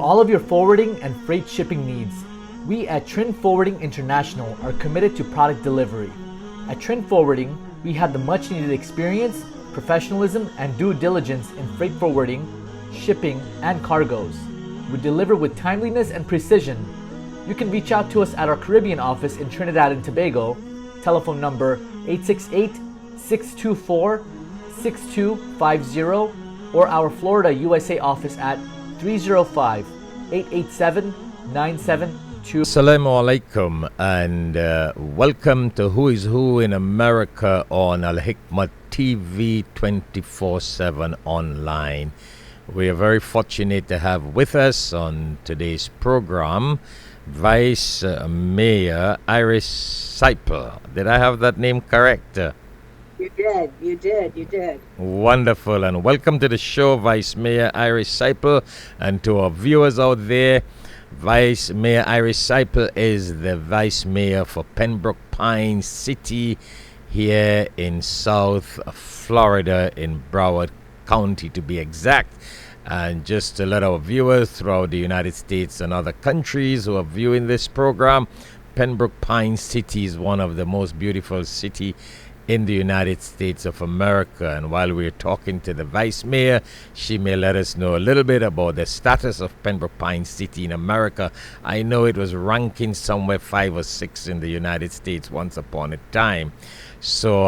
all of your forwarding and freight shipping needs. We at Trin Forwarding International are committed to product delivery. At Trin Forwarding, we have the much needed experience, professionalism, and due diligence in freight forwarding, shipping, and cargoes. We deliver with timeliness and precision. You can reach out to us at our Caribbean office in Trinidad and Tobago, telephone number 868-624-6250, or our Florida USA office at 305-887-9722. Assalamu alaikum and welcome to Who is Who in America on Alhikmat TV 24/7 online. We are very fortunate to have with us on today's program Vice Mayor Iris Seipel. Did I have that name correct? You did. Wonderful, and welcome to the show, Vice Mayor Iris Seipel, and to our viewers out there. Vice Mayor Iris Seipel is the Vice Mayor for Pembroke Pines City here in South Florida, in Broward County to be exact. And just to let our viewers throughout the United States and other countries who are viewing this program, Pembroke Pines City is one of the most beautiful cities in the United States of America. And while we're talking to the Vice Mayor, she may let us know a little bit about the status of Pembroke Pines City in America. I know it was ranking somewhere 5 or 6 in the United States once upon a time. So,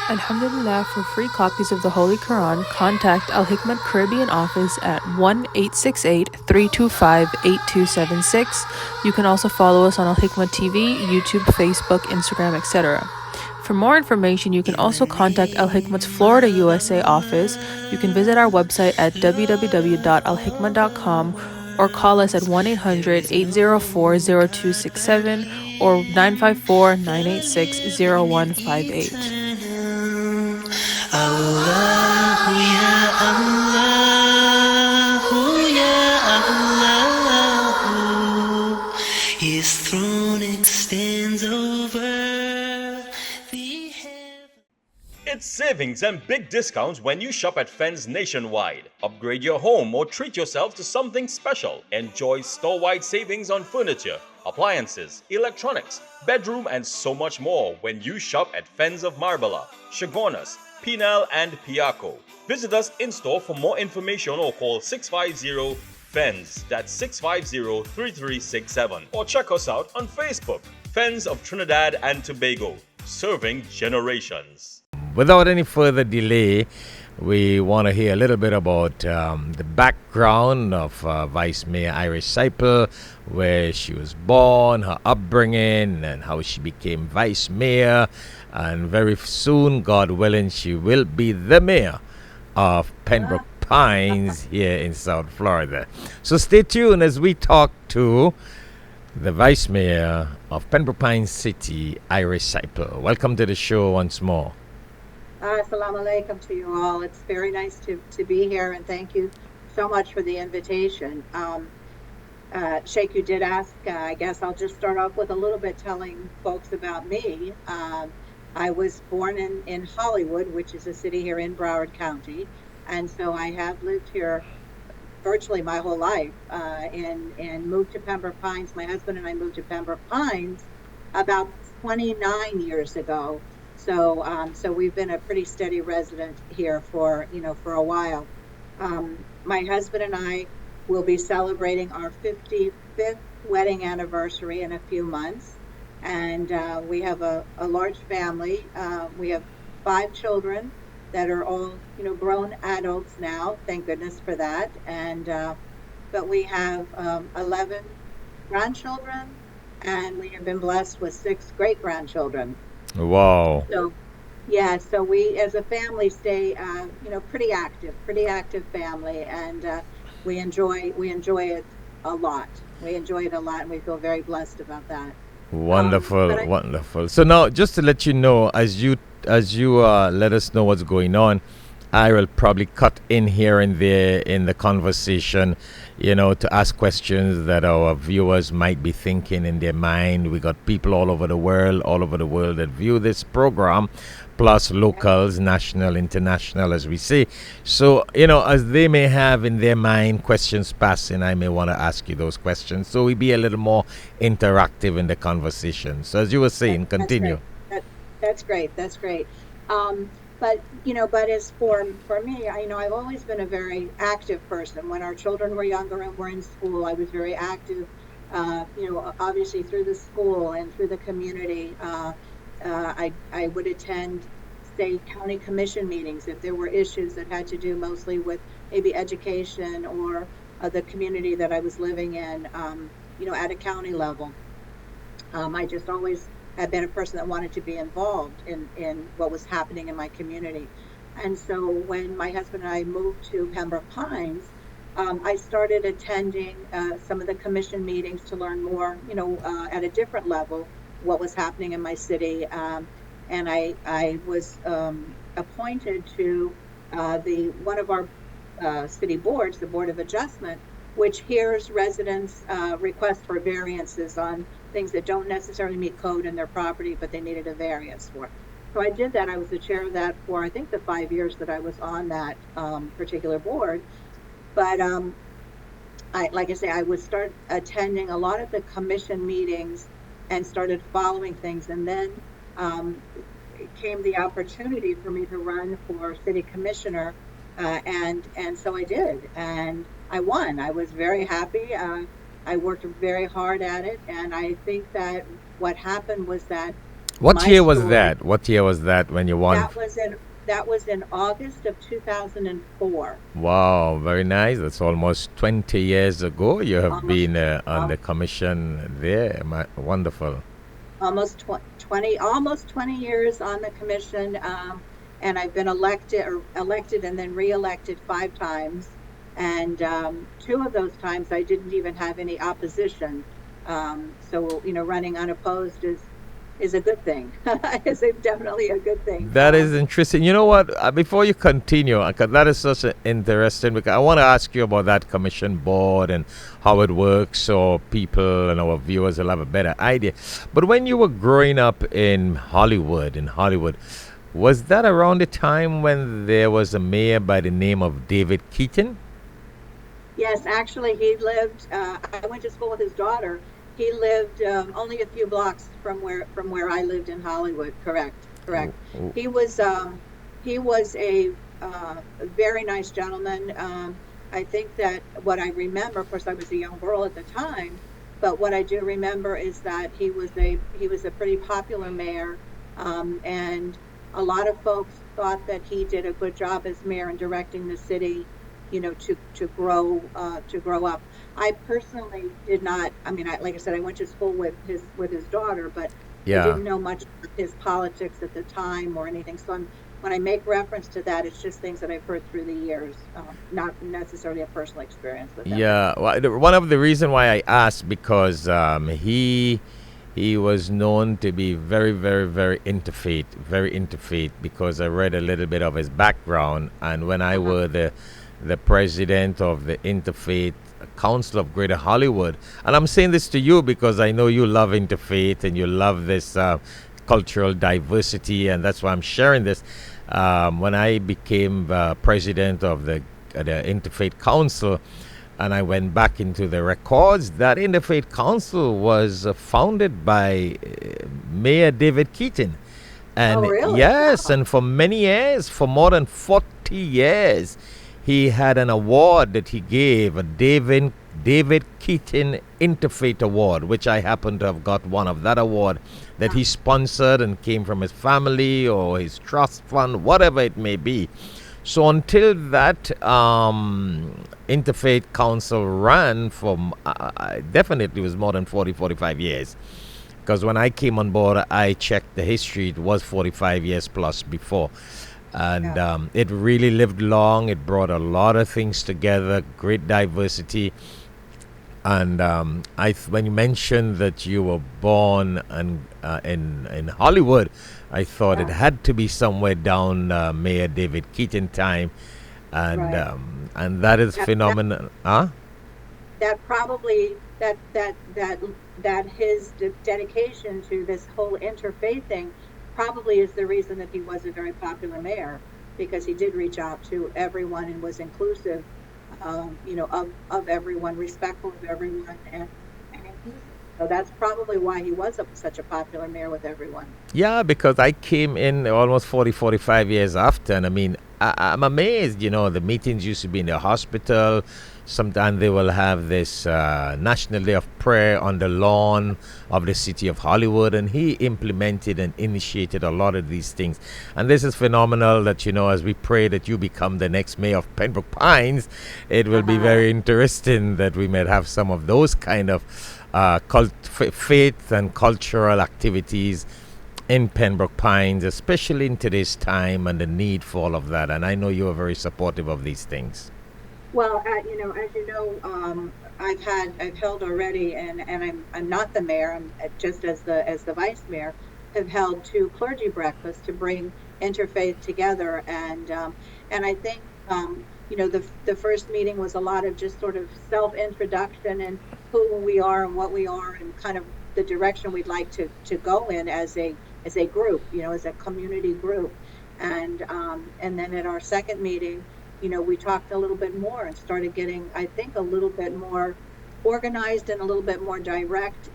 Alhamdulillah, for free copies of the Holy Quran, contact Alhikmat Caribbean office at 1-868-325-8276. You can also follow us on Alhikmat TV, YouTube, Facebook, Instagram, etc. For more information, you can also contact Alhikmat's Florida USA office. You can visit our website at www.alhikmat.com or call us at 1-800-804-0267 or 954-986-0158. Allah, ya Allah, ya Allah, His throne extends over the heaven. It's savings and big discounts when you shop at Fens nationwide. Upgrade your home or treat yourself to something special. Enjoy store-wide savings on furniture, appliances, electronics, bedroom, and so much more when you shop at Fens of Marbella, Chagonas, Pinal, and Piaco. Visit us in store for more information or call 650-FENS, that's 650-3367, or check us out on Facebook, Fens of Trinidad and Tobago, serving generations. Without any further delay, we want to hear a little bit about the background of Vice Mayor Iris Seipel, where she was born, her upbringing, and how she became Vice Mayor. And very soon, God willing, she will be the Mayor of Pembroke Pines here in South Florida. So stay tuned as we talk to the Vice Mayor of Pembroke Pines City, Iris Seipel. Welcome to the show once more. Assalamu alaikum to you all. It's very nice to be here, and thank you so much for the invitation. Sheikh, you did ask. I guess I'll just start off with a little bit telling folks about me. I was born in Hollywood, which is a city here in Broward County, and so I have lived here virtually my whole life and moved to Pembroke Pines. My husband and I moved to Pembroke Pines about 29 years ago. So we've been a pretty steady resident here for a while. My husband and I will be celebrating our 55th wedding anniversary in a few months, and we have a large family. We have 5 children that are all grown adults now. Thank goodness for that. And but we have 11 grandchildren, and we have been blessed with 6 great grandchildren. Wow. So we as a family stay pretty active family, and we enjoy it a lot. We enjoy it a lot, and we feel very blessed about that. Wonderful. Wonderful. So now, just to let you know, as you let us know what's going on, I will probably cut in here and there in the conversation, to ask questions that our viewers might be thinking in their mind. We got people all over the world that view this program. plus locals, national, international, as we say. So, as they may have in their mind questions passing, I may want to ask you those questions. So we be a little more interactive in the conversation. So as you were saying, continue. That's great. That's great. But as for me, I've always been a very active person. When our children were younger and were in school, I was very active. Obviously through the school and through the community. I would attend, say, county commission meetings if there were issues that had to do mostly with maybe education or the community that I was living in, at a county level. I just always have been a person that wanted to be involved in what was happening in my community. And so when my husband and I moved to Pembroke Pines, I started attending some of the commission meetings to learn more, at a different level, what was happening in my city. And I was appointed to one of our city boards, the Board of Adjustment, which hears residents' requests for variances on things that don't necessarily meet code in their property, but they needed a variance for. So I did that. I was the chair of that for, I think, the 5 years that I was on that particular board. But I would start attending a lot of the commission meetings and started following things. And then came the opportunity for me to run for city commissioner. And so I did. And I won. I was very happy. I worked very hard at it. And I think that what happened was that. What year was that? What year was that when you won? That was in August of 2004. Wow, very nice. That's almost 20 years ago. You have been on the commission there. Wonderful. Almost 20 years on the commission, and I've been elected and then re-elected 5 times. And 2 of those times I didn't even have any opposition. So running unopposed is a good thing. It's definitely a good thing. That is interesting. You know what? Before you continue, that is such an interesting, because I want to ask you about that commission board and how it works, so people and our viewers will have a better idea. But when you were growing up in Hollywood, was that around the time when there was a mayor by the name of David Keaton? Yes, actually, he lived. I went to school with his daughter. He lived only a few blocks from where I lived in Hollywood. Correct. Oh. He was a very nice gentleman. I think that what I remember, of course, I was a young girl at the time, but what I do remember is that he was a pretty popular mayor, and a lot of folks thought that he did a good job as mayor in directing the city, to grow up. I personally did not. I mean, like I said, I went to school with his daughter, but I didn't know much of his politics at the time or anything. So when I make reference to that, it's just things that I've heard through the years, not necessarily a personal experience with him. Yeah, well, one of the reasons why I asked, because he was known to be very, very, very interfaith, because I read a little bit of his background, and when I were the president of the Interfaith Council of Greater Hollywood. And I'm saying this to you because I know you love interfaith and you love this cultural diversity, and that's why I'm sharing this. When I became president of the Interfaith Council, and I went back into the records, that Interfaith Council was founded by Mayor David Keaton. And really? Yes, Wow. And for many years, for more than 40 years, he had an award that he gave, a David Keaton Interfaith Award, which I happen to have got one of that award that he sponsored and came from his family or his trust fund, whatever it may be. So until that Interfaith Council ran for definitely was more than 45 years. Because when I came on board, I checked the history, it was 45 years plus before. And it really lived long. It brought a lot of things together, great diversity. And when you mentioned that you were born in Hollywood, I thought it had to be somewhere down Mayor David Keaton time, and that is phenomenal. That probably that his dedication to this whole interfaith thing probably is the reason that he was a very popular mayor, because he did reach out to everyone and was inclusive, of everyone, respectful of everyone, and inclusive. So that's probably why he was such a popular mayor with everyone. Yeah, because I came in almost 40, 45 years after, and I mean, I'm amazed. The meetings used to be in the hospital. Sometimes they will have this National Day of Prayer on the lawn of the city of Hollywood, and he implemented and initiated a lot of these things. And this is phenomenal that, as we pray that you become the next mayor of Pembroke Pines, it will be very interesting that we might have some of those kind of faith and cultural activities in Pembroke Pines, especially in today's time and the need for all of that. And I know you are very supportive of these things. Well, as you know, I've held already, and I'm not the mayor. I'm just as the vice mayor, have held 2 clergy breakfasts to bring Interfaith together, and I think the first meeting was a lot of just sort of self-introduction and who we are and what we are and kind of the direction we'd like to go in as a group, as a community group, and then at our second meeting, we talked a little bit more and started getting, I think, a little bit more organized and a little bit more direct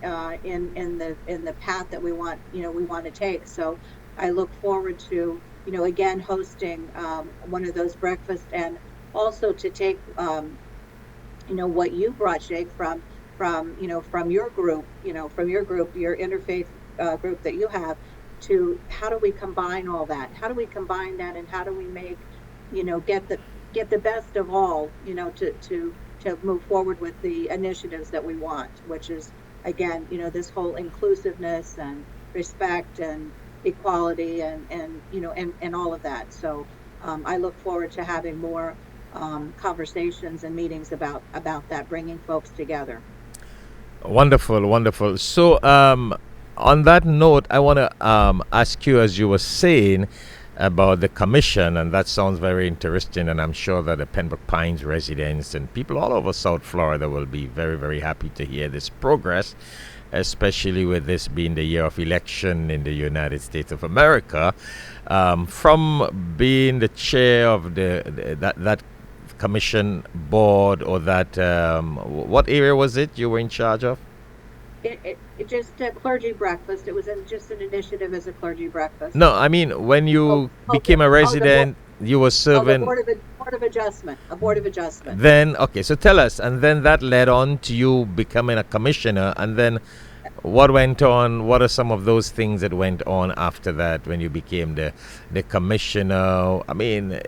in the path that we want to take. So I look forward to again hosting one of those breakfasts, and also to take what you brought, Sheikh, from your group, your interfaith group that you have, to how do we combine all that? How do we combine that, and how do we make get the best of all, to move forward with the initiatives that we want, which is, again, this whole inclusiveness and respect and equality and all of that. So I look forward to having more conversations and meetings about that, bringing folks together. Wonderful. So on that note, I want to ask you, as you were saying, about the commission, and that sounds very interesting, and I'm sure that the Pembroke Pines residents and people all over South Florida will be very, very happy to hear this progress, especially with this being the year of election in the United States of America. From being the chair of that commission board, or that what area was it you were in charge of? It just a clergy breakfast. It was just an initiative as a clergy breakfast. No, I mean, when you became a resident, you were serving... A board of adjustment. Then, okay, so tell us, and then that led on to you becoming a commissioner, and then what went on? What are some of those things that went on after that when you became the commissioner? I mean,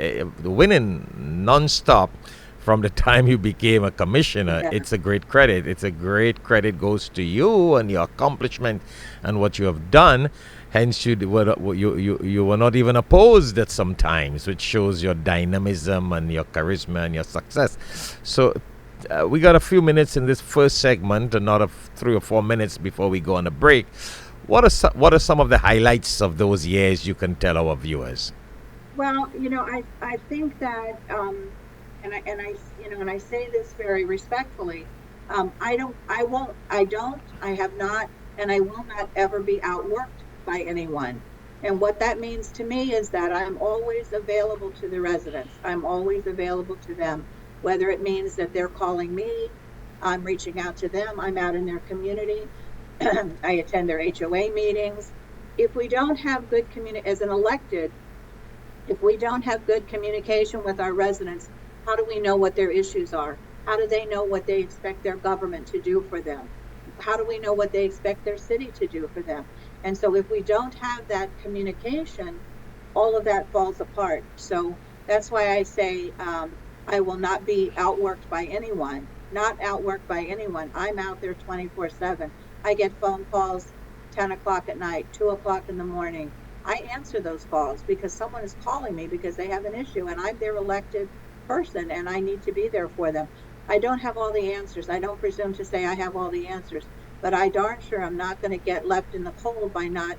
winning non-stop from the time you became a commissioner. Yeah. It's a great credit. It's a great credit goes to you and your accomplishment and what you have done. Hence, you were not even opposed at some times, which shows your dynamism and your charisma and your success. So we got a few minutes in this first segment, another 3 or 4 minutes before we go on a break. What are some of the highlights of those years you can tell our viewers? Well, I think that, and I say this very respectfully, I have not, and I will not ever be outworked by anyone. And what that means to me is that I'm always available to the residents. I'm always available to them, whether it means that they're calling me, I'm reaching out to them, I'm out in their community, I attend their HOA meetings. If we don't have good as an elected, if we don't have good communication with our residents, how do we know what their issues are? How do they know what they expect their government to do for them? How do we know what they expect their city to do for them? And so if we don't have that communication, all of that falls apart. So that's why I say I will not be outworked by anyone, I'm out there 24/7. I get phone calls 10 o'clock at night, 2 o'clock in the morning. I answer those calls because someone is calling me because they have an issue and I'm their elected person and I need to be there for them. I don't have all the answers. I don't presume to say I have all the answers, but I darn sure I'm not going to get left in the cold by not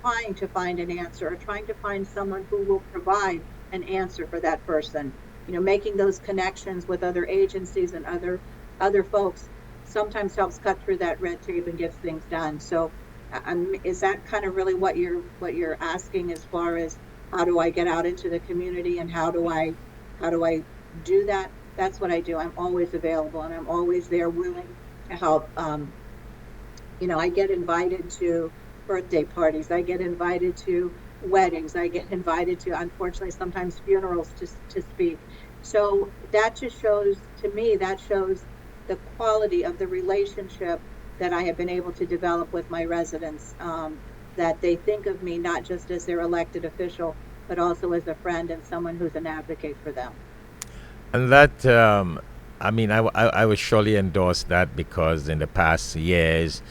trying to find an answer or trying to find someone who will provide an answer for that person. Making those connections with other agencies and other folks sometimes helps cut through that red tape and gets things done. So Is that kind of really what you're asking, as far as how do I get out into the community and how do I do that? That's what I do. I'm always available and I'm always there, willing to help. I get invited to birthday parties. I get invited to weddings. I get invited to, unfortunately, sometimes funerals to speak. So that just shows, to me, that shows the quality of the relationship that I have been able to develop with my residents, that they think of me not just as their elected official, but also as a friend and someone who's an advocate for them. And that, I would surely endorse that, because in the past years,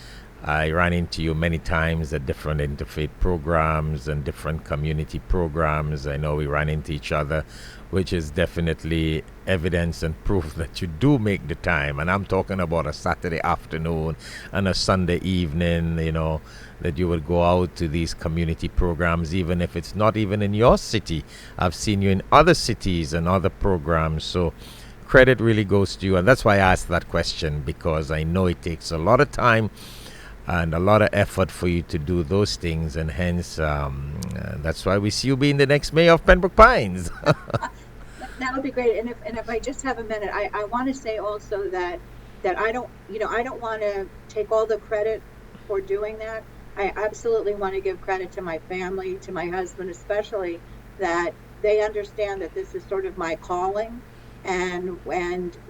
I ran into you many times at different interfaith programs and different community programs. I know we ran into each other, which is definitely evidence and proof that you do make the time. And I'm talking about a Saturday afternoon and a Sunday evening, that you would go out to these community programs, even if it's not even in your city. I've seen you in other cities and other programs. So credit really goes to you. And that's why I asked that question, because I know it takes a lot of time and a lot of effort for you to do those things, and hence that's why we see you being the next mayor of Pembroke Pines. That would be great. And if I just have a minute, I want to say also that I don't want to take all the credit for doing that. I absolutely want to give credit to my family, to my husband especially, that they understand that this is sort of my calling, and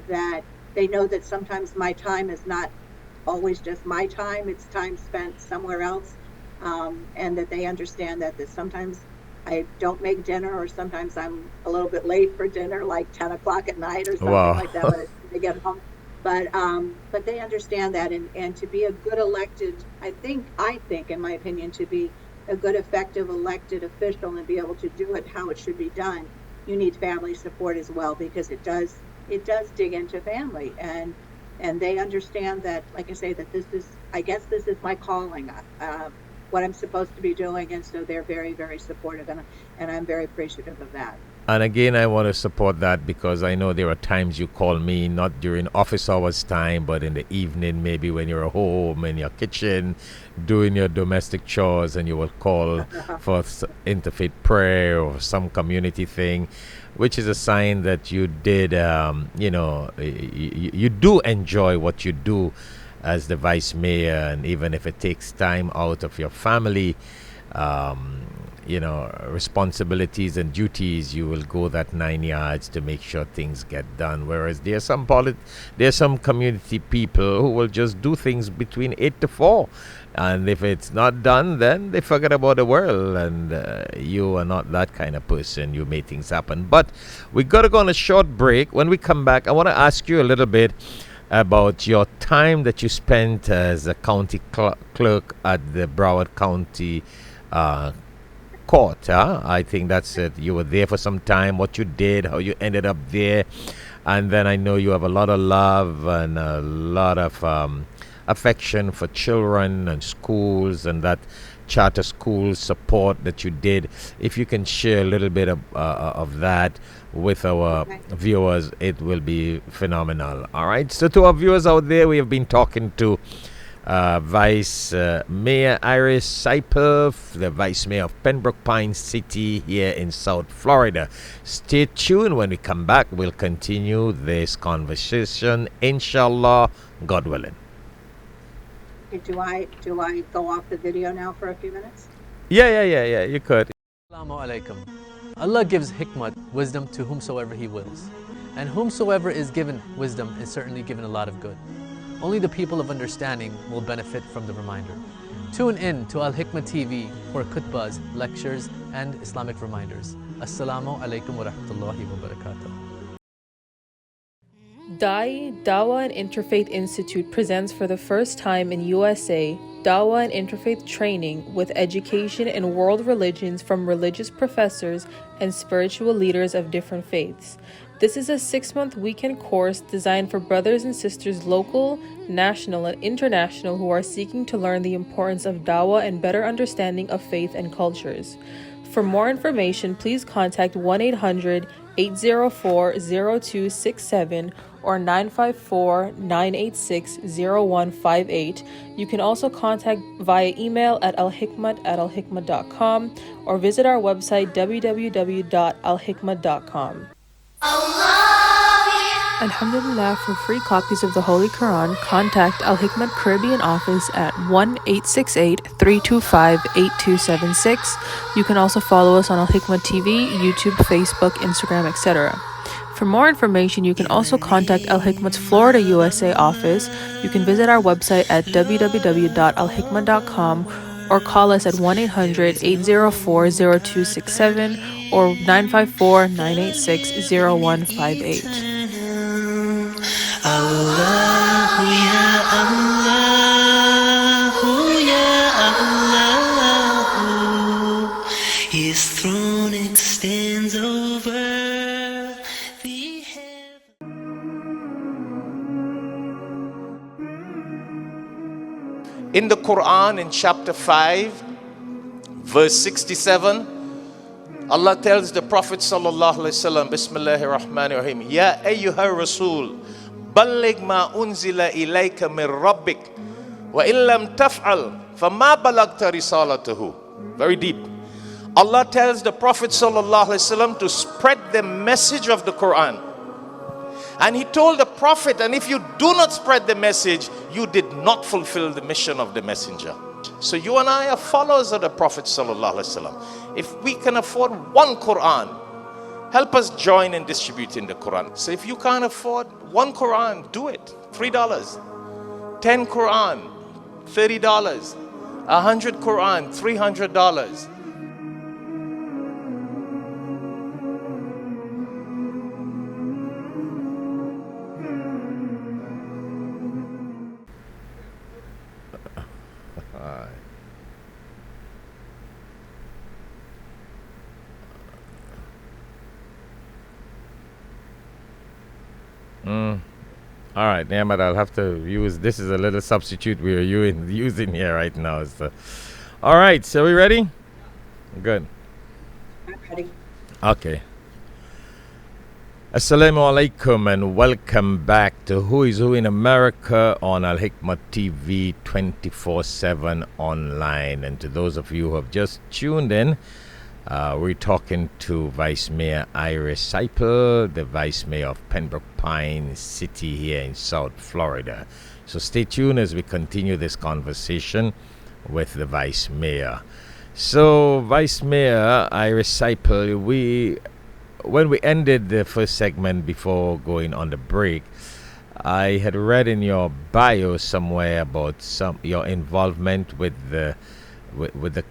that they know that sometimes my time is not always just my time, it's time spent somewhere else, and that they understand that sometimes I don't make dinner, or sometimes I'm a little bit late for dinner, like 10 o'clock at night or something like that when they get home. But they understand that, and to be a good elected, I think, in my opinion, to be a good, effective elected official and be able to do it how it should be done, you need family support as well, because it does dig into family, and they understand that, like I say, that this is my calling, what I'm supposed to be doing, and so they're very, very supportive, and I'm very appreciative of that. And again, I want to support that, because I know there are times you call me, not during office hours time, but in the evening, maybe when you're at home in your kitchen doing your domestic chores, and you will call for interfaith prayer or some community thing, which is a sign that you did, you do enjoy what you do as the vice mayor. And even if it takes time out of your family, responsibilities and duties, you will go that 9 yards to make sure things get done. Whereas there's some community people who will just do things between 8 to 4. And if it's not done, then they forget about the world. And you are not that kind of person. You make things happen. But we got to go on a short break. When we come back, I want to ask you a little bit about your time that you spent as a county clerk at the Broward County Court. I think that's it. You were there for some time, what you did, how you ended up there. And then I know you have a lot of love and a lot of affection for children and schools, and that charter school support that you did. If you can share a little bit of that with our viewers, it will be phenomenal. All right. So to our viewers out there, we have been talking to Vice Mayor Iris Seipel, the Vice Mayor of Pembroke Pines City here in South Florida. Stay tuned. When we come back, we'll continue this conversation, inshallah, God willing. Do I go off the video now for a few minutes? Yeah, you could. Assalamu alaikum. Allah gives hikmat, wisdom, to whomsoever He wills. And whomsoever is given wisdom is certainly given a lot of good. Only the people of understanding will benefit from the reminder. Tune in to Alhikmat TV for khutbahs, lectures, and Islamic reminders. Assalamu alaikum wa rahmatullahi wa barakatuh. Dawah and Interfaith Institute presents for the first time in U.S.A. Dawah and Interfaith training with education in world religions from religious professors and spiritual leaders of different faiths. This is a 6-month weekend course designed for brothers and sisters local, national, and international who are seeking to learn the importance of dawah and better understanding of faith and cultures. For more information, please contact 1-800-804-0267 or 954-986-0158. You can also contact via email at alhikmat@alhikmat.com or visit our website www.alhikmat.com. Alhamdulillah, for free copies of the Holy Quran, contact Al-Hikmat Caribbean office at 1-868-325-8276. You can also follow us on Alhikmat TV, YouTube, Facebook, Instagram, etc. For more information, you can also contact Alhikmat's Florida USA office. You can visit our website at www.alhikmat.com or call us at 1-800-804-0267 or 954-986-0158. Allah, ya Allah, ya Allah. His throne extends over the heavens. In the Quran, in chapter 5, verse 67, Allah tells the Prophet sallallahu alaihi wasallam, Bismillahir Rahmanir Rahim, Ya ayyuhar Rasul, balligh ma unzila ilayka min rabbik, wa illam taf'al, fama balagta risalatahu. Very deep. Allah tells the Prophet sallallahu alaihi wasallam to spread the message of the Quran. And he told the Prophet, and if you do not spread the message, you did not fulfill the mission of the messenger. So you and I are followers of the Prophet sallallahu alaihi wasallam. If we can afford one Quran, help us join in distributing the Quran. So if you can't afford one Quran, do it. $3. 10 Quran, $30. 100 Quran, $300. All right, Niamat, I'll have to use, this is a little substitute we are using here right now. So. All right, so we ready? Good. I'm ready. Okay. Assalamu alaikum and welcome back to Who is Who in America on Alhikmat TV 24/7 online. And to those of you who have just tuned in, we're talking to Vice Mayor Iris Seipel, the Vice Mayor of Pembroke Pines City here in South Florida. So stay tuned as we continue this conversation with the Vice Mayor. So, Vice Mayor Iris Seipel, when we ended the first segment before going on the break, I had read in your bio somewhere about your involvement with the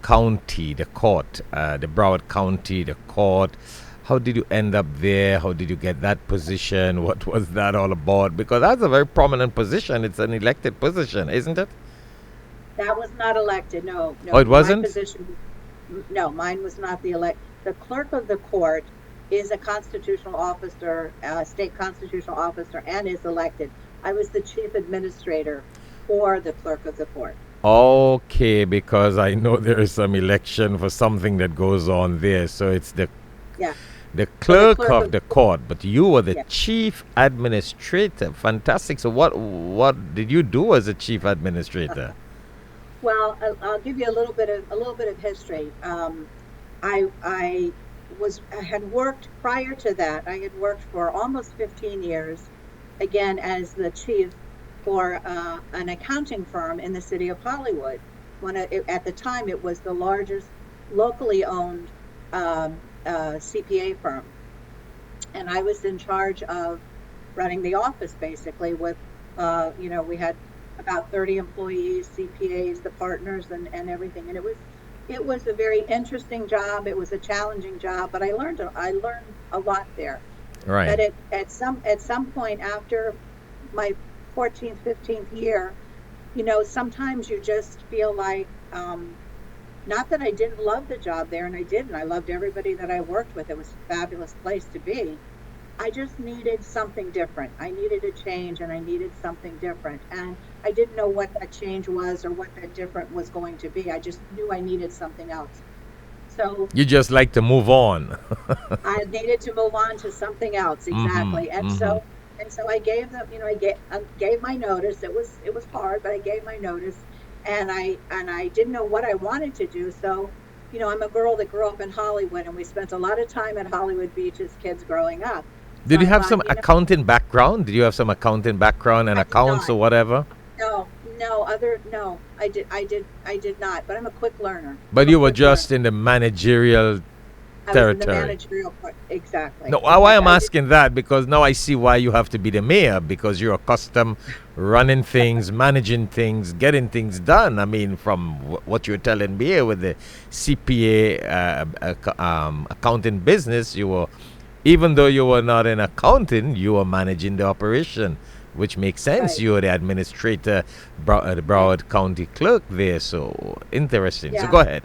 county, the court, the Broward County, the court. How did you end up there? How did you get that position? What was that all about? Because that's a very prominent position. It's an elected position, isn't it? That was not elected, no. Oh, it wasn't? No, mine was not the elect. The clerk of the court is a constitutional officer, state constitutional officer, and is elected. I was the chief administrator for the clerk of the court. Okay, because I know there is some election for something that goes on there. So it's the clerk of the court, but you were the chief administrator. Fantastic. So what did you do as a chief administrator? Well, I'll give you a little bit of history. I had worked prior to that. I had worked for almost 15 years, again as the chief for an accounting firm in the city of Hollywood. At the time, it was the largest locally owned CPA firm, and I was in charge of running the office basically. With we had about 30 employees, CPAs, the partners, and everything. And it was a very interesting job. It was a challenging job, but I learned a lot there. Right. But at some point after my 14th, 15th year, sometimes you just feel like, not that I didn't love the job there, and I didn't. I loved everybody that I worked with. It was a fabulous place to be. I just needed something different. I needed a change, and I needed something different. And I didn't know what that change was or what that different was going to be. I just knew I needed something else. So You just like to move on. I needed to move on to something else, exactly. And so I gave them, gave my notice. It was hard, but I gave my notice, and I didn't know what I wanted to do. So, I'm a girl that grew up in Hollywood, and we spent a lot of time at Hollywood Beach as kids growing up. So Did you I have thought, some accounting background? Did you have some accounting background and I did accounts not. or whatever? No, no, I did not. But I'm a quick learner. But I'm a you were quick learner. just in the managerial I was in the territory. managerial part, exactly. No, why I'm I did, asking that, because now I see why you have to be the mayor, because you're accustomed running things, managing things, getting things done. I mean, from what you're telling me here with the CPA accounting business, even though you were not in accounting, you were managing the operation, which makes sense. right. You were the administrator, the Broward County clerk there. So interesting. So Yeah. go ahead.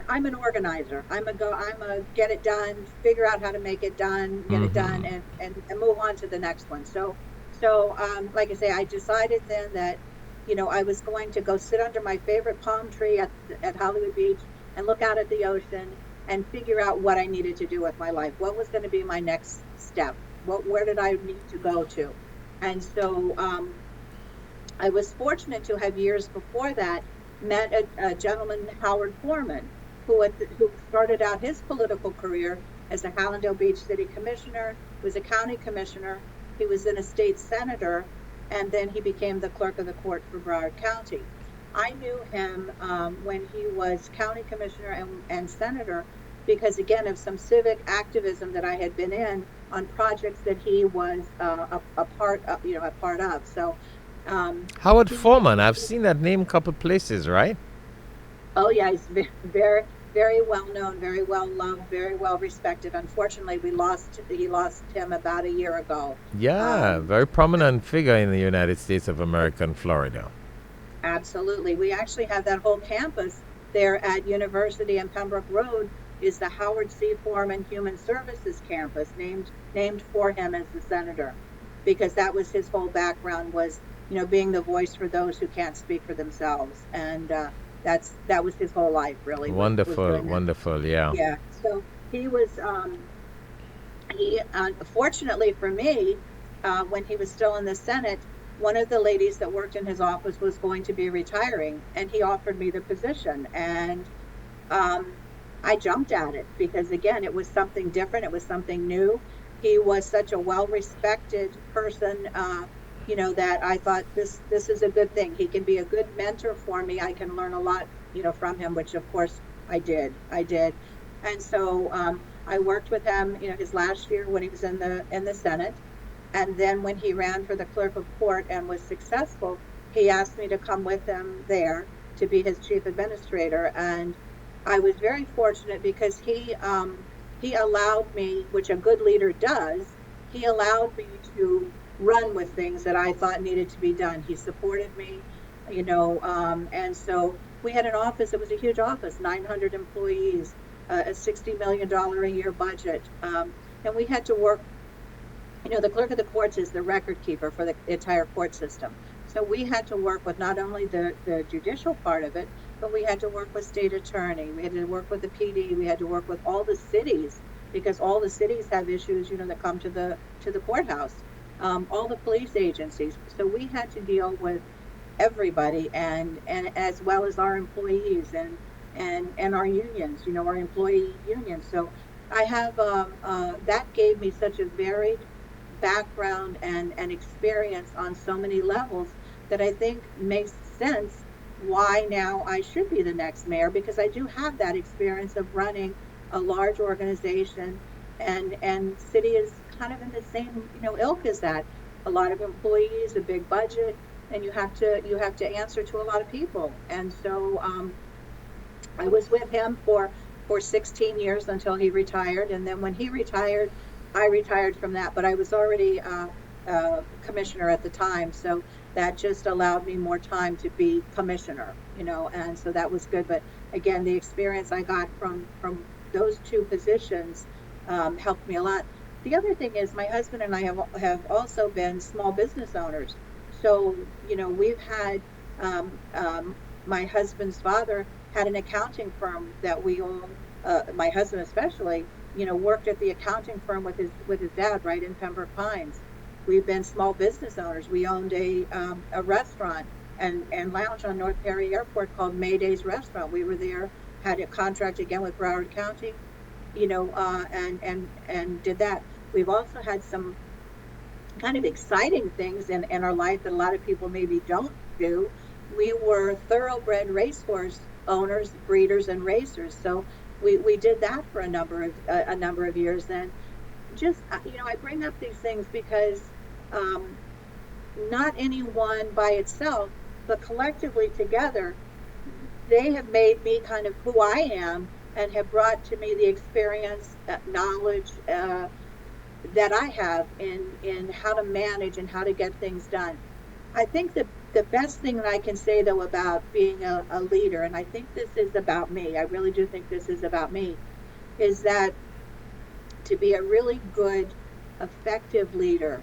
I'm an organizer. I'm a get it done, figure out how to make it done, get it done, and move on to the next one. So like I say, I decided then that, I was going to go sit under my favorite palm tree at Hollywood Beach and look out at the ocean and figure out what I needed to do with my life. What was going to be my next step? Where did I need to go to? And so I was fortunate to have years before that met a gentleman, Howard Foreman, who started out his political career as a Hallandale Beach City Commissioner, was a county commissioner, he was then a state senator, and then he became the clerk of the court for Broward County. I knew him when he was county commissioner and senator because, again, of some civic activism that I had been in on projects that he was a part of. So. Howard Foreman, I've seen that name a couple places, right? Oh yeah, he's very, very well known, very well loved, very well respected. Unfortunately, he lost him about a year ago. Yeah, very prominent figure in the United States of America and Florida. Absolutely. We actually have that whole campus there at University and Pembroke Road is the Howard C. Foreman Human Services Campus, named for him as the senator, because that was his whole background was, being the voice for those who can't speak for themselves. And that was his whole life, really. Wonderful, wonderful, yeah. Yeah. So he was, fortunately for me, when he was still in the Senate, one of the ladies that worked in his office was going to be retiring, and he offered me the position. And I jumped at it because, again, it was something different. It was something new. He was such a well-respected person, that I thought this is a good thing. He can be a good mentor for me. I can learn a lot, from him, which of course I did. And so I worked with him, his last year when he was in the Senate. And then when he ran for the clerk of court and was successful, he asked me to come with him there to be his chief administrator. And I was very fortunate because he allowed me, which a good leader does, he allowed me to run with things that I thought needed to be done. He supported me, and so we had an office. It was a huge office, 900 employees, a $60 million a year budget. And we had to work, the clerk of the courts is the record keeper for the entire court system. So we had to work with not only the judicial part of it, but we had to work with state attorney. We had to work with the PD. We had to work with all the cities because all the cities have issues, that come to the courthouse. All the police agencies. So we had to deal with everybody and as well as our employees and our unions, our employee unions. So I have that gave me such a varied background and experience on so many levels that I think makes sense why now I should be the next mayor, because I do have that experience of running a large organization and city is kind of in the same ilk as that. A lot of employees, a big budget, and you have to answer to a lot of people. And so I was with him for 16 years until he retired, and then when he retired, I retired from that. But I was already commissioner at the time, so that just allowed me more time to be commissioner, and so that was good. But again, the experience I got from those two positions helped me a lot. The other thing is my husband and I have also been small business owners. So, we've had, my husband's father had an accounting firm that we own. My husband especially, worked at the accounting firm with his dad right in Pembroke Pines. We've been small business owners. We owned a restaurant and lounge on North Perry Airport called Mayday's Restaurant. We were there, had a contract again with Broward County, and did that. We've also had some kind of exciting things in our life that a lot of people maybe don't do. We were thoroughbred racehorse owners, breeders, and racers. So we did that for a number of years. And just I bring up these things because not anyone by itself, but collectively together, they have made me kind of who I am and have brought to me the experience, knowledge that I have in how to manage and how to get things done. I think the best thing that I can say, though, about being a leader, and I think this is about me, I really do think this is about me, is that to be a really good, effective leader,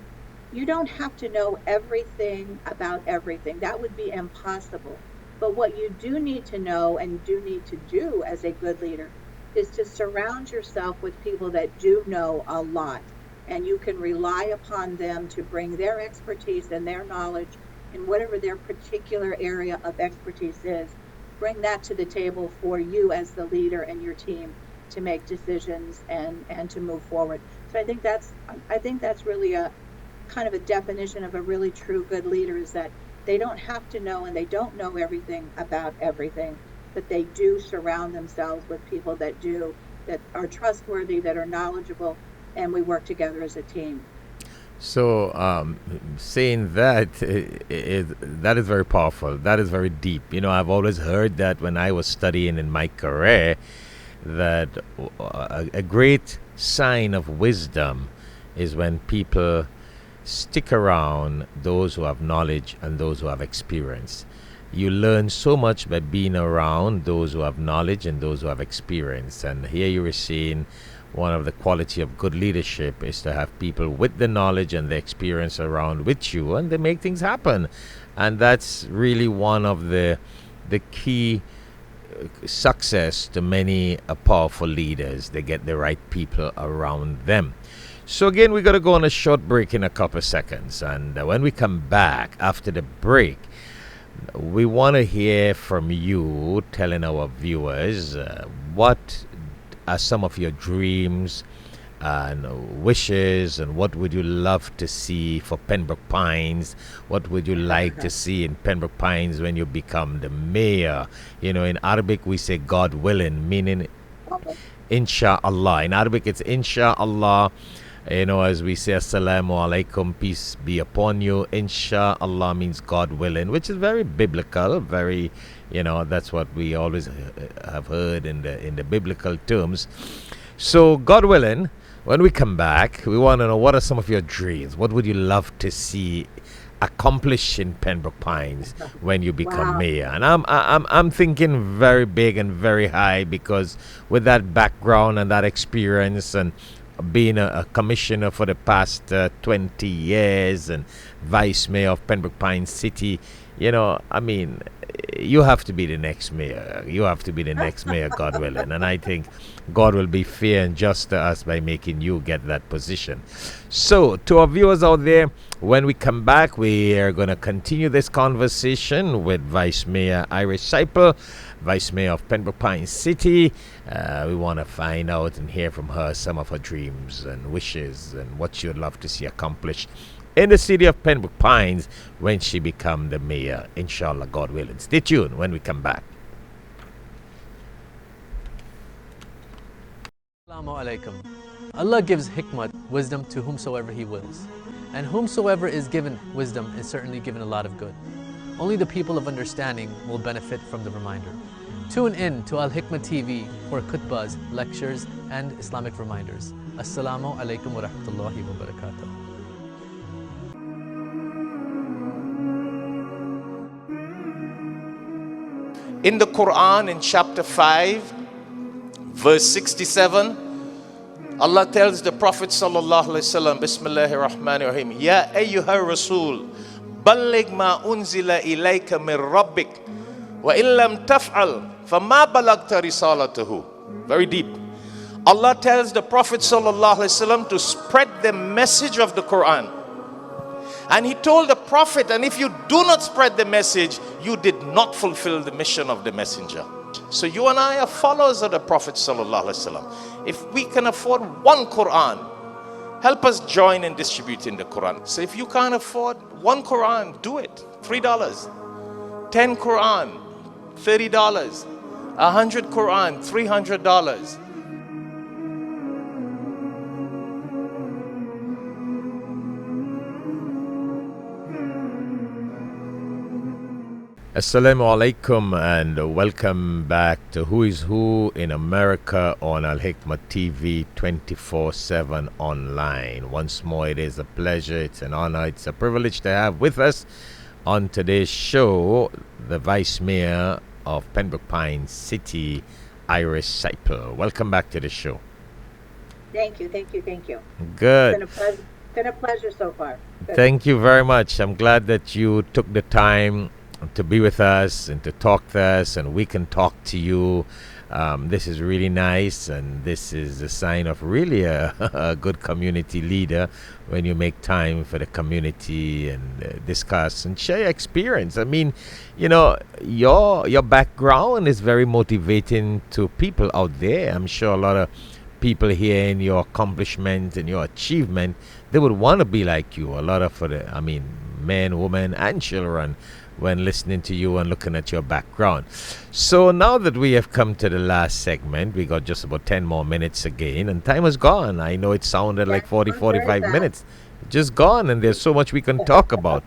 you don't have to know everything about everything. That would be impossible. But what you do need to know and do need to do as a good leader is to surround yourself with people that do know a lot, and you can rely upon them to bring their expertise and their knowledge in whatever their particular area of expertise is. Bring that to the table for you as the leader and your team to make decisions and to move forward. So I think that's really a kind of a definition of a really true good leader, is that they don't have to know and they don't know everything about everything, but they do surround themselves with people that are trustworthy, that are knowledgeable, and we work together as a team. So, saying that, that is very powerful. That is very deep. I've always heard that when I was studying in my career, that a great sign of wisdom is when people stick around those who have knowledge and those who have experience. You learn so much by being around those who have knowledge and those who have experience. And here you were saying one of the quality of good leadership is to have people with the knowledge and the experience around with you, and they make things happen. And that's really one of the key success to many powerful leaders. They get the right people around them. So again, we're going to go on a short break in a couple of seconds. And when we come back after the break, we want to hear from you, telling our viewers what are some of your dreams and wishes, and what would you love to see for Pembroke Pines? What would you like to see in Pembroke Pines when you become the mayor? In Arabic we say God willing, meaning inshallah. In Arabic it's inshallah. As we say assalamu alaikum, peace be upon you. Inshallah means God willing, which is very biblical, very, that's what we always have heard in the biblical terms. So God willing, when we come back, we want to know, what are some of your dreams? What would you love to see accomplished in Pembroke Pines when you become mayor? And I'm thinking very big and very high, because with that background and that experience, and being a commissioner for the past 20 years and vice mayor of Pembroke Pines City, you have to be the next mayor. You have to be the next mayor, God willing. And I think God will be fair and just to us by making you get that position. So, to our viewers out there, when we come back, we are going to continue this conversation with Vice Mayor Iris Seipel, Vice Mayor of Pembroke Pines City. We want to find out and hear from her some of her dreams and wishes and what she would love to see accomplished in the city of Pembroke Pines when she becomes the mayor, inshallah, God willing. Stay tuned when we come back. Assalamu alaikum. Allah gives hikmat, wisdom, to whomsoever He wills. And whomsoever is given wisdom is certainly given a lot of good. Only the people of understanding will benefit from the reminder. Tune in to Alhikmat TV for khutbahs, lectures, and Islamic reminders. Assalamu alaikum wa rahmatullahi wa barakatuh. In the Quran, in chapter 5, verse 67, Allah tells the Prophet sallallahu alaihi wasallam, Bismillahir Rahmanir Rahim, Ya ayyuhar Rasul, balligh ma unzila ilayka min rabbik, wa in lam taf'al فَمَا بَلَغْتَ رِسَالَتَهُ. Very deep. Allah tells the Prophet sallallahu alaihi wasallam to spread the message of the Quran. And he told the Prophet, and if you do not spread the message, you did not fulfill the mission of the messenger. So you and I are followers of the Prophet sallallahu alaihi wasallam. If we can afford one Quran, help us join in distributing the Quran. So if you can't afford one Quran, do it. $3. 10 Quran, $30. 100 Quran, $300. Assalamu alaikum and welcome back to Who is Who in America on Alhikmat TV 24/7 online. Once more, it is a pleasure, it's an honor, it's a privilege to have with us on today's show the Vice Mayor of Pembroke Pines City, Iris Seipel. Welcome back to the show. Thank you. Good. It's been a pleasure so far. Good. Thank you very much. I'm glad that you took the time to be with us and to talk to us, and we can talk to you. This is really nice, and this is a sign of really a good community leader when you make time for the community and discuss and share your experience. I mean, you know, your background is very motivating to people out there. I'm sure a lot of people hearing your accomplishment and your achievement, they would want to be like you. A lot of men, women, and children when listening to you and looking at your background. So now that we have come to the last segment, we got just about 10 more minutes again, and time is gone. I know it sounded like 45 minutes. Just gone, and there's so much we can talk about.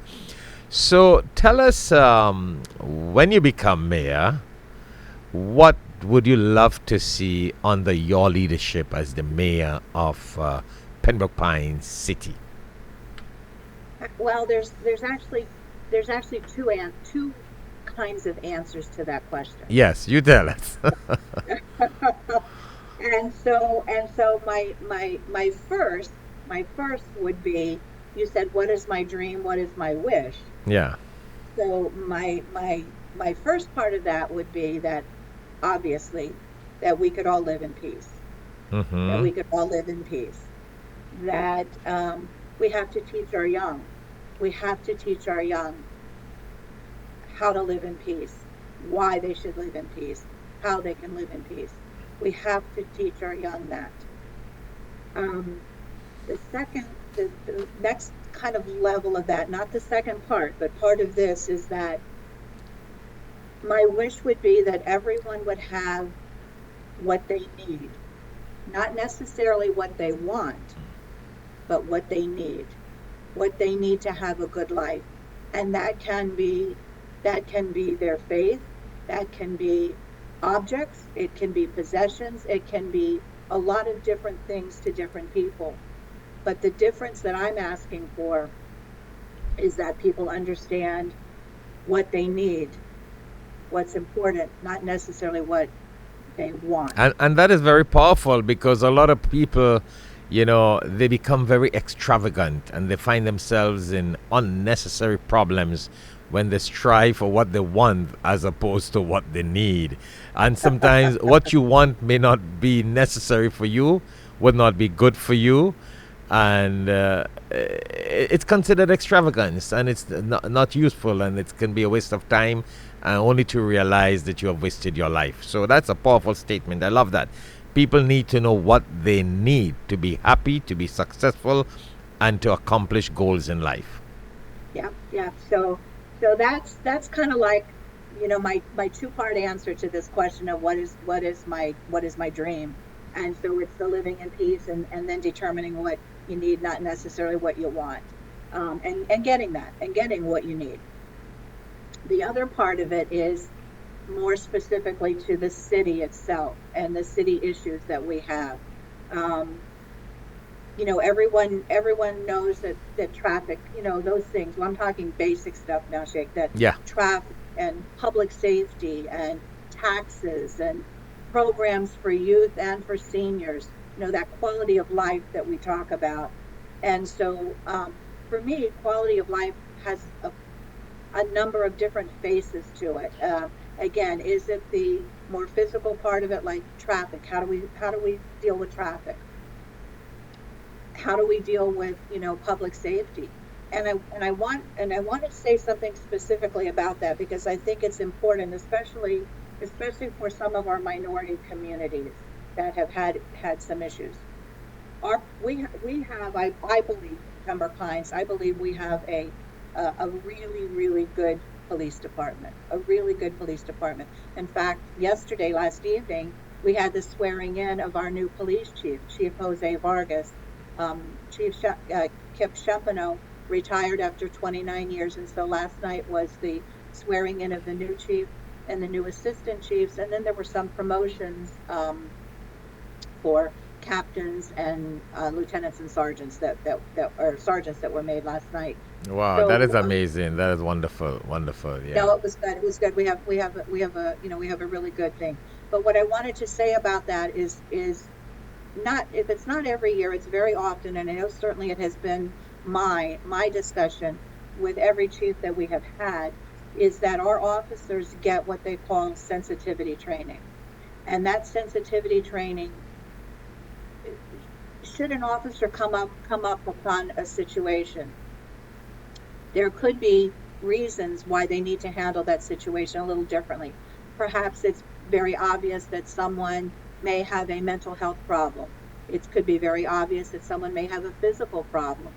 So tell us, when you become mayor, what would you love to see under your leadership as the mayor of Pembroke Pines City? Well, there's actually two kinds of answers to that question. Yes, you tell us. and so my first would be, you said, what is my dream, what is my wish? Yeah. So my first part of that would be that, obviously, that we could all live in peace. Mm-hmm. That we could all live in peace. That we have to teach our young. We have to teach our young how to live in peace, why they should live in peace, how they can live in peace. We have to teach our young that. The next kind of level of that, not the second part, but part of this is that my wish would be that everyone would have what they need, not necessarily what they want, but what they need to have a good life. And that can be their faith, that can be objects, it can be possessions, it can be a lot of different things to different people. But the difference that I'm asking for is that people understand what they need, what's important, not necessarily what they want. And that is very powerful, because a lot of people, you know, they become very extravagant and they find themselves in unnecessary problems when they strive for what they want as opposed to what they need. And sometimes what you want may not be necessary for you, would not be good for you, and it's considered extravagance, and it's not useful, and it can be a waste of time, only to realize that you have wasted your life. So that's a powerful statement. I love that. People need to know what they need to be happy, to be successful, and to accomplish goals in life. Yeah. So that's kind of like, you know, my two-part answer to this question of what is my dream. And so it's the living in peace and then determining what you need, not necessarily what you want, and getting that and getting what you need. The other part of it is more specifically to the city itself and the city issues that we have. You know, everyone knows that traffic, you know, those things. Well, I'm talking basic stuff now, Sheikh, that traffic and public safety and taxes and programs for youth and for seniors, you know, that quality of life that we talk about. And so for me, quality of life has a number of different faces to it. Again, is it the more physical part of it, like traffic? How do we deal with traffic? How do we deal with, public safety? And I want to say something specifically about that, because I think it's important, especially for some of our minority communities that have had some issues. We have, I believe, Pembroke Pines, I believe we have a really, really good police department, a really good police department. In fact, last evening, we had the swearing in of our new police chief, Chief Jose Vargas. Chief Kip Shempano retired after 29 years, and so last night was the swearing in of the new chief and the new assistant chiefs, and then there were some promotions for captains and lieutenants and sergeants that were made last night. Wow, So, that is amazing. That is wonderful. Wonderful. Yeah. no, it was good. It was good. We have a really good thing. But what I wanted to say about that is not, if it's not every year, it's very often, and I know certainly it has been my discussion with every chief that we have had, is that our officers get what they call sensitivity training. And that sensitivity training, should an officer come up upon a situation, there could be reasons why they need to handle that situation a little differently. Perhaps it's very obvious that someone may have a mental health problem. It could be very obvious that someone may have a physical problem.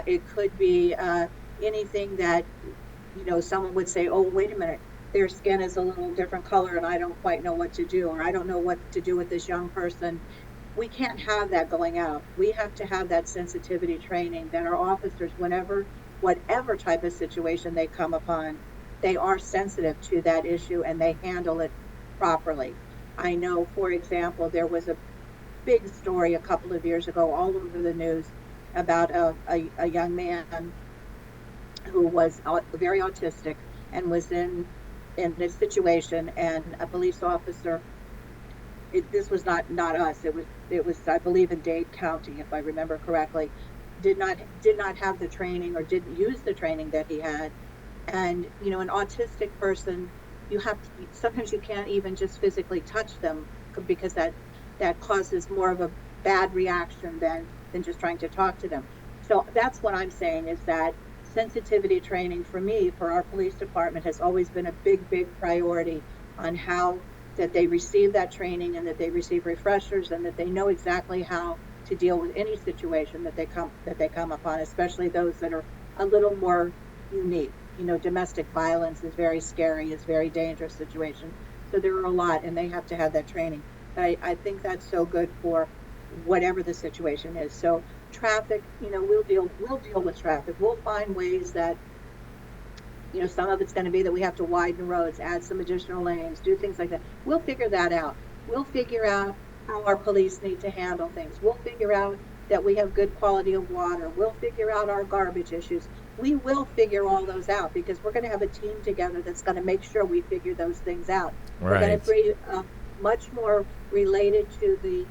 It could be anything that, someone would say, oh, wait a minute, their skin is a little different color and I don't quite know what to do, or I don't know what to do with this young person. We can't have that going out. We have to have that sensitivity training that our officers, whatever type of situation they come upon, they are sensitive to that issue and they handle it properly. I know, for example, there was a big story a couple of years ago all over the news about a young man who was very autistic and was in this situation, and a police officer, this was not us, it was I believe in Dade County, if I remember correctly, did not have the training or didn't use the training that he had. And an autistic person, sometimes you can't even just physically touch them, because that causes more of a bad reaction than just trying to talk to them. So that's what I'm saying, is that sensitivity training for me, for our police department, has always been a big priority, on how that they receive that training and that they receive refreshers and that they know exactly how to deal with any situation that they come upon, especially those that are a little more unique. Domestic violence is very scary, it's a very dangerous situation. So there are a lot, and they have to have that training. But I think that's so good for whatever the situation is. So traffic, we'll deal with traffic. We'll find ways that, some of it's going to be that we have to widen roads, add some additional lanes, do things like that. We'll figure that out. We'll figure out how our police need to handle things. We'll figure out that we have good quality of water. We'll figure out our garbage issues. We will figure all those out, because we're going to have a team together that's going to make sure we figure those things out. Right. We're going to be much more related to the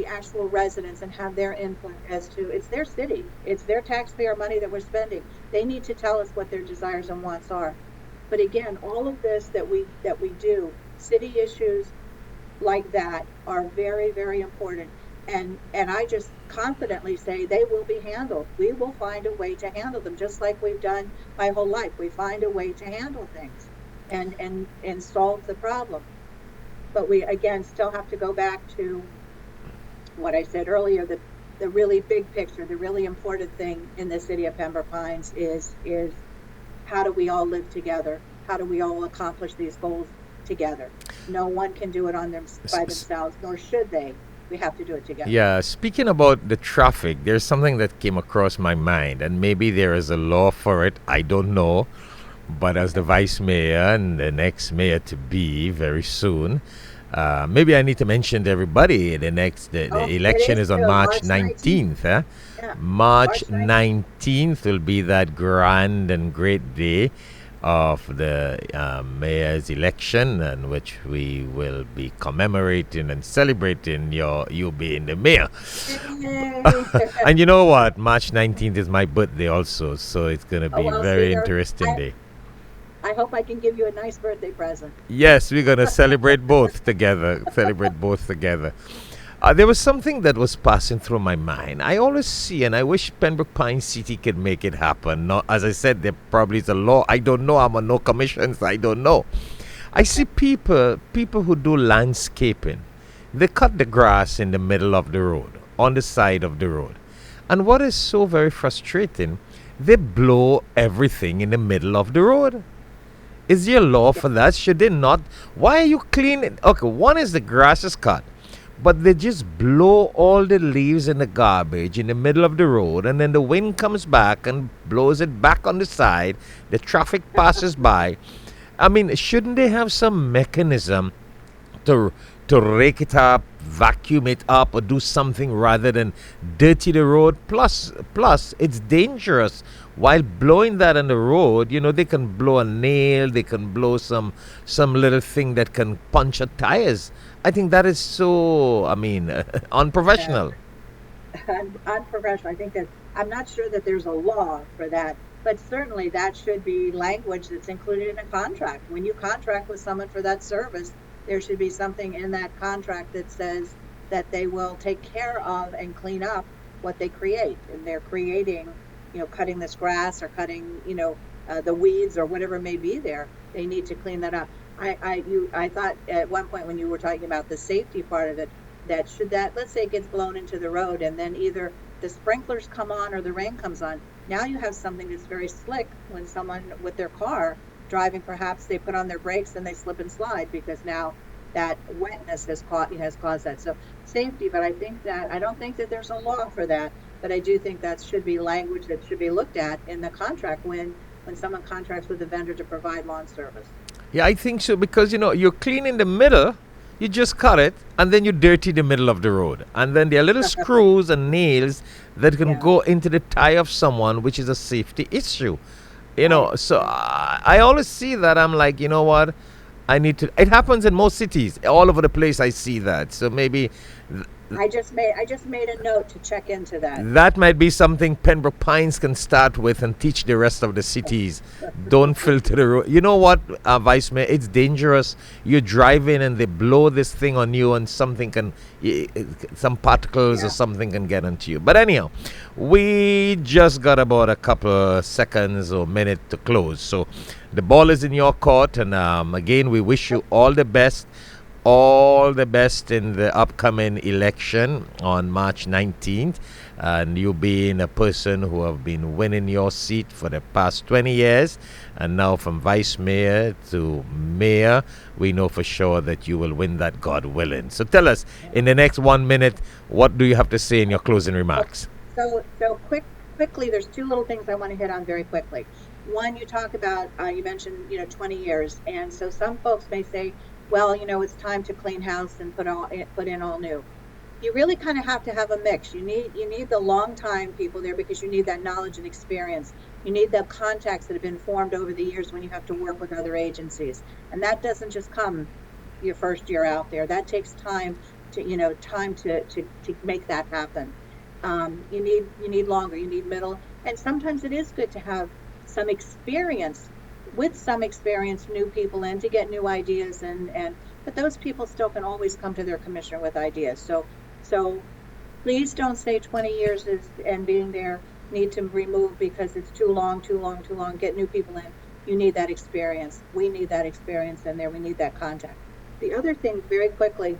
actual residents and have their input as to, it's their city, it's their taxpayer money that we're spending. They need to tell us what their desires and wants are. But again, all of this that we do, city issues like that, are very, very important. And I just confidently say they will be handled. We will find a way to handle them, just like we've done my whole life. We find a way to handle things and solve the problem. But we, again, still have to go back to what I said earlier, the really big picture, the really important thing in the city of Pembroke Pines is how do we all live together? How do we all accomplish these goals together? No one can do it by themselves, nor should they. We have to do it together. Yeah, speaking about the traffic, there's something that came across my mind, and maybe there is a law for it, I don't know. But as the vice mayor and the next mayor to be very soon, maybe I need to mention to everybody, the election is on March 19th. Yeah. March 19th will be that grand and great day of the mayor's election, in which we will be commemorating and celebrating you being the mayor. And you know what? March 19th is my birthday also, so it's going to be a very interesting day. I hope I can give you a nice birthday present. Yes, we're going to celebrate both together. Celebrate both together. There was something that was passing through my mind. I always see, and I wish Pembroke Pines City could make it happen. No, as I said, there probably is a law. I don't know. I'm on no commissions. I don't know. I see people who do landscaping. They cut the grass in the middle of the road, on the side of the road. And what is so very frustrating, they blow everything in the middle of the road. Is there a law for that? Should they not? Why are you cleaning? Okay, one is the grass is cut, but they just blow all the leaves and the garbage in the middle of the road, and then the wind comes back and blows it back on the side. The traffic passes by. I mean, shouldn't they have some mechanism to rake it up, vacuum it up, or do something rather than dirty the road? Plus, it's dangerous. While blowing that on the road, they can blow a nail, they can blow some little thing that can puncture tires. I think that is so, unprofessional. Unprofessional. I think that I'm not sure that there's a law for that, but certainly that should be language that's included in a contract. When you contract with someone for that service, there should be something in that contract that says that they will take care of and clean up what they create. And they're creating, cutting this grass or cutting, the weeds or whatever may be there. They need to clean that up. I thought at one point when you were talking about the safety part of it, let's say it gets blown into the road and then either the sprinklers come on or the rain comes on. Now you have something that's very slick when someone with their car driving, perhaps they put on their brakes and they slip and slide because now that wetness has caused that. So safety, but I don't think that there's a law for that, but I do think that should be language that should be looked at in the contract when someone contracts with a vendor to provide lawn service. Yeah, I think so, because you're cleaning the middle, you just cut it, and then you dirty the middle of the road, and then there are little screws and nails that can go into the tire of someone, which is a safety issue. So I always see that. I'm like, you know what? It happens in most cities. All over the place I see that. So maybe I just made a note to check into that. That might be something Pembroke Pines can start with and teach the rest of the cities. Don't filter the road. You know what, Vice Mayor? It's dangerous. You're driving and they blow this thing on you and some particles or something can get onto you. But anyhow, we just got about a couple seconds or minute to close. So the ball is in your court. And again, we wish you all the best. All the best in the upcoming election on March 19th, and you being a person who have been winning your seat for the past 20 years, and now from vice mayor to mayor, we know for sure that you will win that, God willing. So tell us, in the next 1 minute, what do you have to say in your closing remarks? So quickly, there's two little things I want to hit on very quickly. One, you talk about, you mentioned, 20 years, and so some folks may say, well, it's time to clean house and put in all new. You really kind of have to have a mix. You need the long time people there because you need that knowledge and experience. You need the contacts that have been formed over the years when you have to work with other agencies, and that doesn't just come your first year out there. That takes time to make that happen. You need longer. You need middle, and sometimes it is good to have some experience. With some experience, new people in to get new ideas, but those people still can always come to their commissioner with ideas. So please don't say 20 years and being there need to remove because it's too long. Get new people in. You need that experience. We need that experience in there. We need that contact. The other thing, very quickly,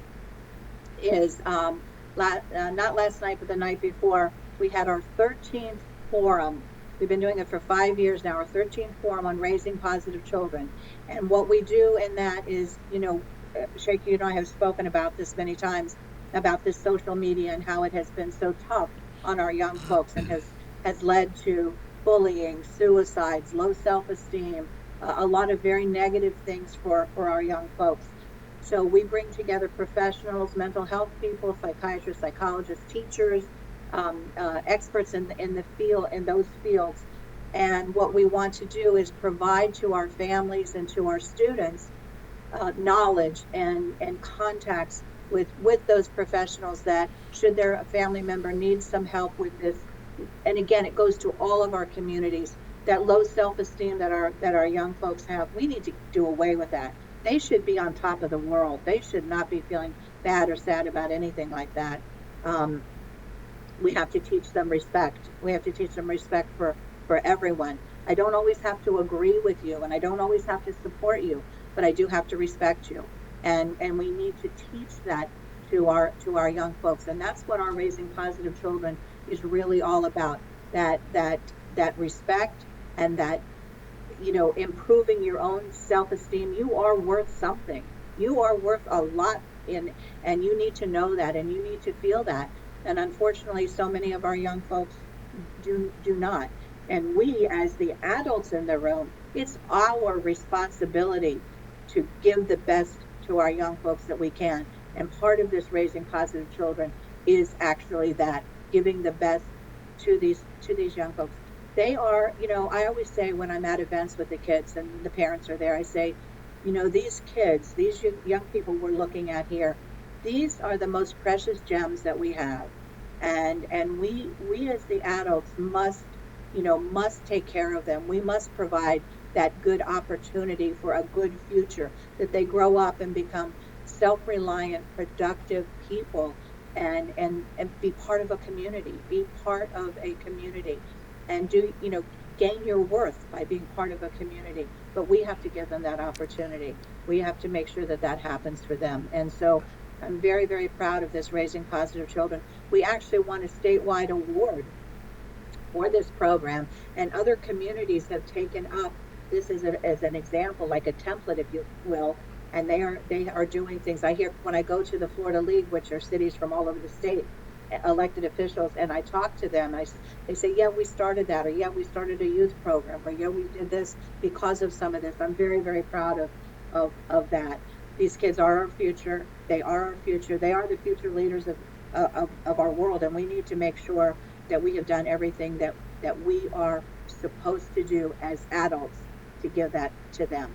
is not last night, but the night before, we had our 13th forum. We've been doing it for 5 years now, our 13th forum on raising positive children. And what we do in that is, Sheikh, you and I have spoken about this many times, about this social media and how it has been so tough on our young folks and has led to bullying, suicides, low self-esteem, a lot of very negative things for our young folks. So we bring together professionals, mental health people, psychiatrists, psychologists, teachers, experts in the field, in those fields, and what we want to do is provide to our families and to our students knowledge and contacts with those professionals that should their family member need some help with this. And again, it goes to all of our communities. that low self-esteem that our young folks have. We need to do away with that. They should be on top of the world. They should not be feeling bad or sad about anything like that. We have to teach them respect. We have to teach them respect for everyone. I don't always have to agree with you, and I don't always have to support you, but I do have to respect you. And we need to teach that to our young folks. And that's what our Raising Positive Children is really all about. That respect, and that, improving your own self-esteem. You are worth something. You are worth a lot, and you need to know that, and you need to feel that. And unfortunately, so many of our young folks do not. And we, as the adults in the room, it's our responsibility to give the best to our young folks that we can. And part of this Raising Positive Children is actually that, giving the best to these young folks. They are, I always say when I'm at events with the kids and the parents are there, I say, these kids, these young people we're looking at here, these are the most precious gems that we have. And we as the adults must take care of them. We must provide that good opportunity for a good future, that they grow up and become self-reliant, productive people, and be part of a community, and gain your worth by being part of a community. But we have to give them that opportunity. We have to make sure that happens for them. And so I'm very, very proud of this Raising Positive Children. We actually won a statewide award for this program, and other communities have taken up this as an example, like a template, if you will, and they are doing things. I hear when I go to the Florida League, which are cities from all over the state, elected officials, and I talk to them, they say, yeah, we started that, or yeah, we started a youth program, or yeah, we did this because of some of this. I'm very, very proud of that. These kids are our future. They are our future. They are the future leaders of our world, and we need to make sure that we have done everything that we are supposed to do as adults to give that to them.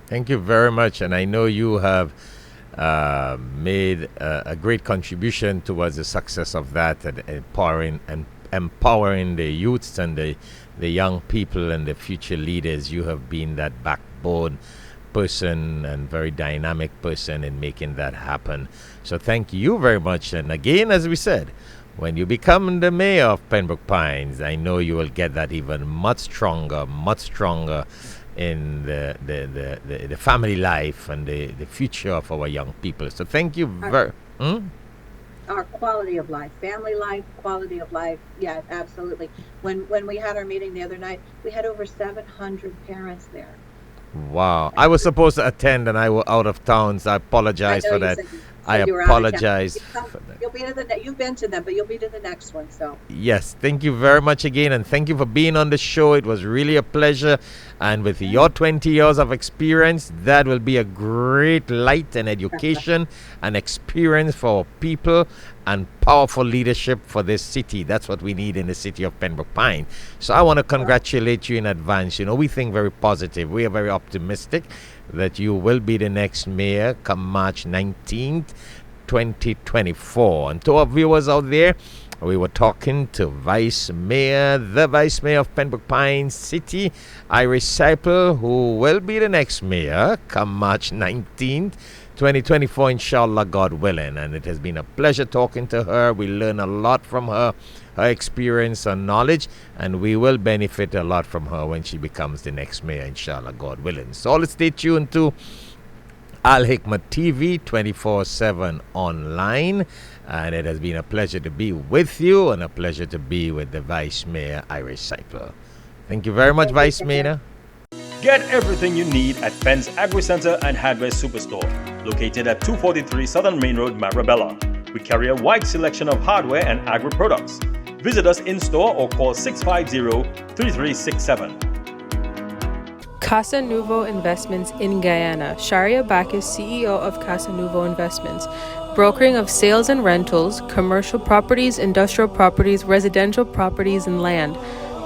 Thank you very much. And I know you have made a great contribution towards the success of that, and empowering the youths and the young people and the future leaders. You have been that backbone person and very dynamic person in making that happen. So thank you very much. And again, as we said, when you become the mayor of Pembroke Pines, I know you will get that even much stronger in the family life and the future of our young people. So thank you very Our quality of life, family life, quality of life. Yeah, absolutely. When we had our meeting the other night, we had over 700 parents there. Wow. I was supposed to attend and I was out of town, so I apologize for that. I apologize for that. You'll be to you've been to them, but you'll be to the next one. So yes, thank you very much again, and thank you for being on the show. It was really a pleasure, and with your 20 years of experience, that will be a great light and education and experience for our people and powerful leadership for this city. That's what we need in the city of Pembroke Pines. So I want to congratulate you in advance. We think very positive. We are very optimistic that you will be the next mayor come March 19th, 2024. And to our viewers out there, we were talking to the Vice Mayor of Pembroke Pines City, Iris Seipel, who will be the next mayor come March 19th, 2024, inshallah, God willing. And it has been a pleasure talking to her. We learn a lot from her experience and knowledge, and we will benefit a lot from her when she becomes the next mayor, inshallah, God willing. So let's stay tuned to Alhikmat TV 24/7 online, and it has been a pleasure to be with you and a pleasure to be with the Vice Mayor, Iris Seipel. Thank you very much, Vice Mayor. Get everything you need at Fenn's Agri Center and Hardware Superstore, located at 243 Southern Main Road, Marabella. We carry a wide selection of hardware and agri products. Visit us in-store or call 650-3367. Casa Nouveau Investments in Guyana. Sharia Bacchus, CEO of Casa Nouveau Investments. Brokering of sales and rentals, commercial properties, industrial properties, residential properties, and land.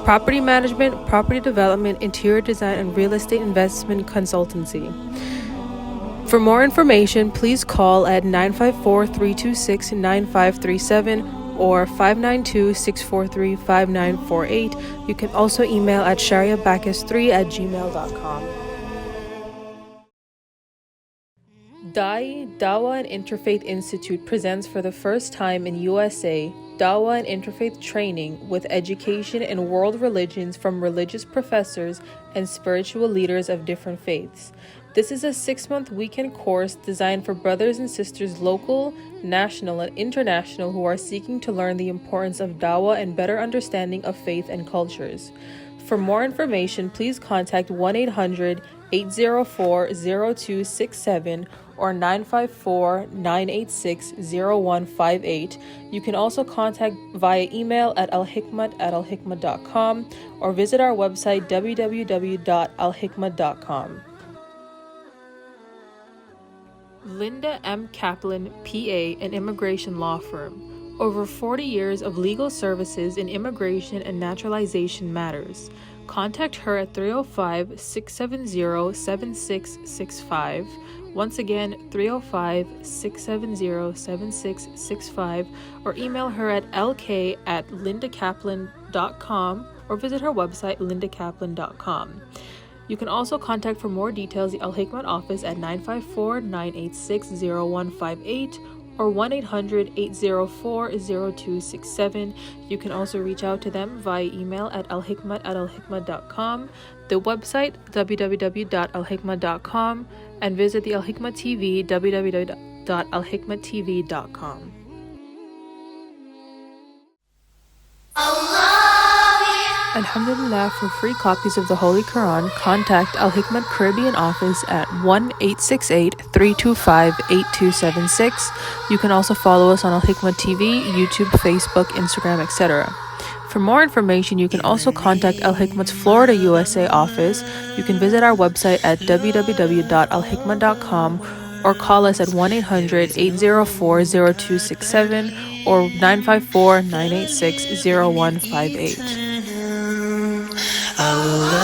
Property management, property development, interior design, and real estate investment consultancy. For more information, please call at 954-326-9537 or 592-643-5948. You can also email at shariabakis3@gmail.com. Dawah and Interfaith Institute presents for the first time in USA Dawah and Interfaith training with education in world religions from religious professors and spiritual leaders of different faiths. This is a 6-month weekend course designed for brothers and sisters local, national, and international who are seeking to learn the importance of Dawah and better understanding of faith and cultures. For more information, please contact 1-800-804-0267 or 954-986-0158. You can also contact via email at alhikmat@alhikmat.com or visit our website www.alhikmat.com. Linda M. Kaplan, PA, an immigration law firm. Over 40 years of legal services in immigration and naturalization matters. Contact her at 305-670-7665. Once again, 305-670-7665, or email her at lk@lindakaplan.com or visit her website lindakaplan.com. You can also contact for more details the Alhikmat office at 954-986-0158 or 1-800-804-0267. You can also reach out to them via email at alhikmat@alhikmat.com, the website www.alhikmat.com, and visit the Alhikmat TV www.alhikmattv.com. Alhamdulillah, for free copies of the Holy Quran, contact Alhikmat Caribbean office at 1-868-325-8276. You can also follow us on Alhikmat TV, YouTube, Facebook, Instagram, etc. For more information, you can also contact Alhikmat's Florida USA office. You can visit our website at www.alhikmat.com or call us at 1-800-804-0267 or 954-986-0158. Allah